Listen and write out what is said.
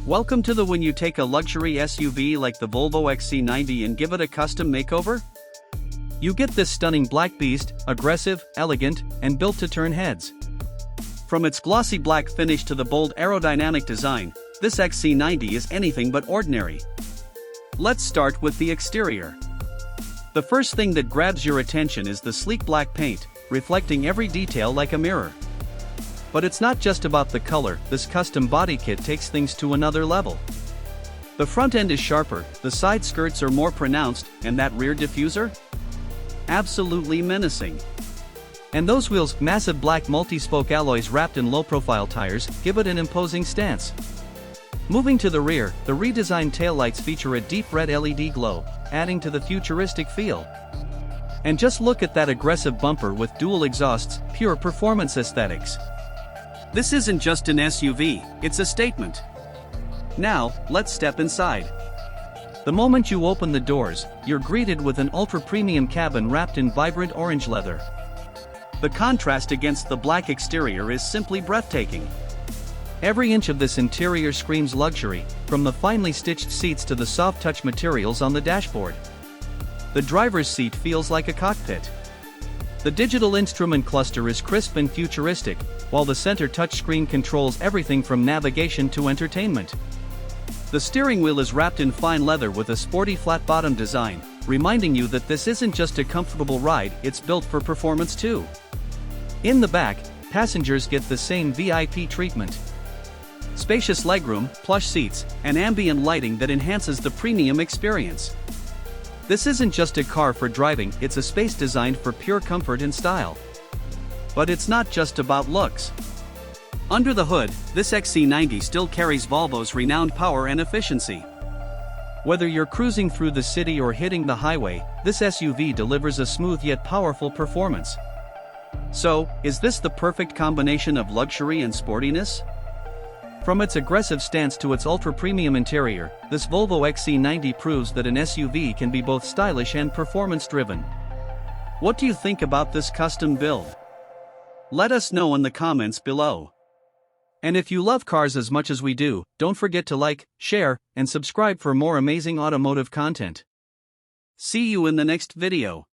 Welcome to the when you take a luxury SUV like the Volvo XC90 and give it a custom makeover? You get this stunning black beast, aggressive, elegant, and built to turn heads. From its glossy black finish to the bold aerodynamic design, this XC90 is anything but ordinary. Let's start with the exterior. The first thing that grabs your attention is the sleek black paint, reflecting every detail like a mirror. But it's not just about the color, this custom body kit takes things to another level. The front end is sharper, the side skirts are more pronounced, and that rear diffuser? Absolutely menacing. And those wheels, massive black multi-spoke alloys wrapped in low-profile tires, give it an imposing stance. Moving to the rear, the redesigned taillights feature a deep red LED glow, adding to the futuristic feel. And just look at that aggressive bumper with dual exhausts, pure performance aesthetics. This isn't just an SUV, it's a statement. Now, let's step inside. The moment you open the doors, you're greeted with an ultra-premium cabin wrapped in vibrant orange leather. The contrast against the black exterior is simply breathtaking. Every inch of this interior screams luxury, from the finely stitched seats to the soft-touch materials on the dashboard. The driver's seat feels like a cockpit. The digital instrument cluster is crisp and futuristic, while the center touchscreen controls everything from navigation to entertainment. The steering wheel is wrapped in fine leather with a sporty flat-bottom design, reminding you that this isn't just a comfortable ride, it's built for performance too. In the back, passengers get the same VIP treatment. Spacious legroom, plush seats, and ambient lighting that enhances the premium experience. This isn't just a car for driving, it's a space designed for pure comfort and style. But it's not just about looks. Under the hood, this XC90 still carries Volvo's renowned power and efficiency. Whether you're cruising through the city or hitting the highway, this SUV delivers a smooth yet powerful performance. So, is this the perfect combination of luxury and sportiness? From its aggressive stance to its ultra-premium interior, this Volvo XC90 proves that an SUV can be both stylish and performance-driven. What do you think about this custom build? Let us know in the comments below. And if you love cars as much as we do, don't forget to like, share, and subscribe for more amazing automotive content. See you in the next video.